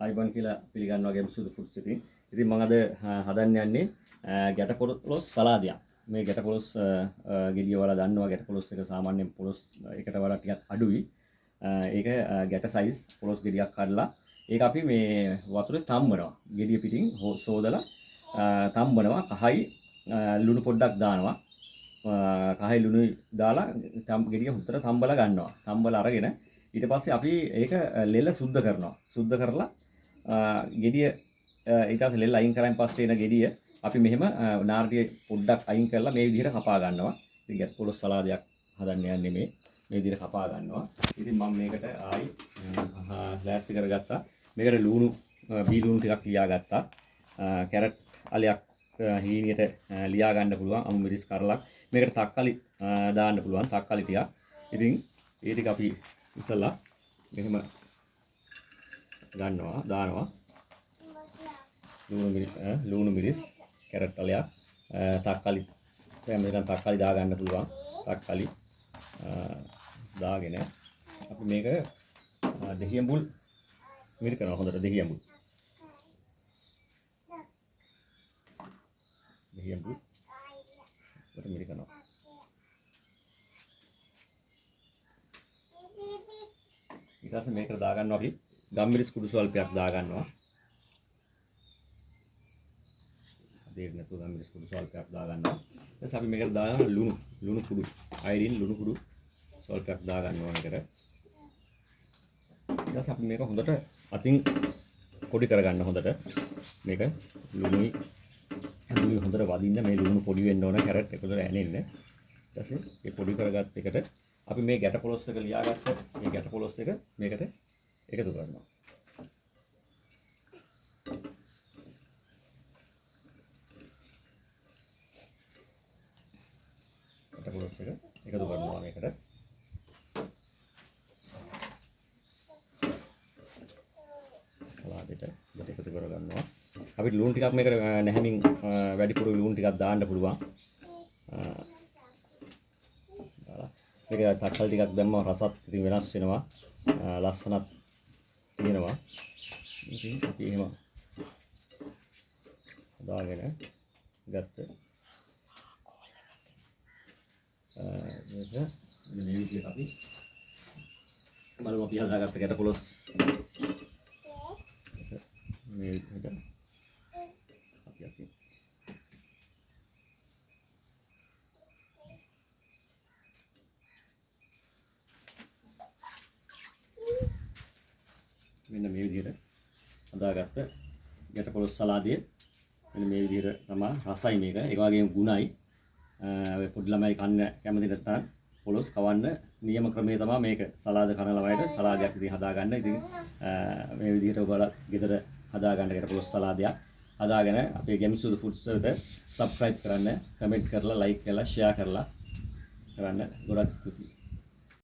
අයිබන් කියලා පිළිගන්නවා ගේම් සුදු ෆුඩ්ස් ඉතින්. ඉතින් මම අද හදන්න යන්නේ ගැටපොළොස් සලාදයක්. මේ ගැටපොළොස් ගෙඩිය වල දන්නවා ගැටපොළොස් එක සාමාන්‍යයෙන් පොළොස් එකට වඩා ටිකක් අඩුයි. ඒක ගැට සයිස් පොළොස් ගෙඩියක් කඩලා ඒක අපි මේ වතුරේ තම්බනවා. ගෙඩිය පිටින් සෝදලා තම්බනවා. කහයි ලුණු පොඩ්ඩක් දානවා. කහයි ලුණුයි දාලා ගෙඩිය හුත්තට තම්බලා ගන්නවා. තම්බලා අරගෙන ඊට පස්සේ අපි ඒක ලෙල සුද්ධ කරනවා. සුද්ධ කරලා ගෙඩිය ඊට පස්සේ ලෙල අයින් කරන් පස්සේ එන ගෙඩිය අපි මෙහෙම නාර්ඩිය පොඩ්ඩක් අයින් කරලා මේ විදිහට කපා ගන්නවා. ඉතින් ගැටපොළොස් සලාදයක් හදන්න යන්නේ මේ විදිහට කපා ගන්නවා. ඉතින් මම මේකට ආයි ලෑස්ති කරගත්තා. මේකට ලුණු බී ලුණු ටිකක් ලියා ගත්තා. කැරට් අලයක් හීනියට ලියා ගන්න පුළුවන්. අමු මිරිස් කරලා මේකට තක්කලි දාන්න පුළුවන්. තක්කලි ටිකක්. ඉතින් ඒ ටික අපි ඉස්සලා මෙහෙම ගන්නවා දානවා. ලුණු මිරිස් කැරට් අලයක් තක්කලි මෙතන තක්කලි දා ගන්න පුළුවන්. තක්කලි දාගෙන අපි මේක දෙහියඹුල් මිරි කරනවා. හොඳට දෙහියඹුල් මිරි කරනවා. ඊට පස්සේ මේකට දා ගන්නවා අපි ගම්මිරිස් කුඩු ස්වල්පයක් දා ගන්නවා. දෙයක් නැතුව ගම්මිරිස් කුඩු ස්වල්පයක් දා ගන්නවා. ඊට පස්සේ අපි මේකට දානවා ලුණු කුඩු අයරින් ලුණු කුඩු ස්වල්පයක් දා ගන්නවා මේකට. ඊට පස්සේ අපි මේක හොඳට අතින් පොඩි කරගන්න හොඳට. මේක ලුණුයි හොඳට වදින්න මේ ලුණු පොඩි වෙන්න ඕන කැරට් එක උඩට ඇනෙන්න. ඊට පස්සේ මේ පොඩි කරගත්ත එකට අපි මේ ගැටපොළොස් එක ලියාගත්ත මේ ගැටපොළොස් එක මේකට එකතු කරනවා. ගැටපොළොස් එක එකතු කරනවා මේකට. සලාදෙට එකතු කරගන්නවා. අපිට ලුණු ටිකක් මේකට නැහැමින් වැඩිපුර ලුණු ටිකක් දාන්න පුළුවන්. මේක තක්කල් ටිකක් දැම්මම රසත් ඉතින් වෙනස් වෙනවා. ලස්සනත් තියෙනවා. ඉතින් අපි එහෙම හදාගෙන ගත්ත මේ විදිහට අපි බලමු අපි හදාගත්ත ගැටපොළොස් මේ විදිහට අපි මෙන්න මේ විදිහට හදාගත්ත ගැටපොළොස් සලාදිය මෙන්න මේ විදිහට තමයි රසයි මේක. ඒ වගේම ගුණයි. ඔය පොඩි ළමයි කන්න කැමති නැත්නම් පොළොස් කවන්න නියම ක්‍රමය තමයි මේක. සලාද කන ළමයිට සලාදයක් ඉතින් හදාගන්න. ඉතින් මේ විදිහට ඔයාලා ගෙදර හදාගන්න ගැටපොළොස් සලාදයක් හදාගෙන අපේ ගේම් සුදු ෆුඩ්ස් වලට subscribe කරන්න, comment කරලා, like කරලා, share කරලා කරන්න. ගොඩක් ස්තුතියි.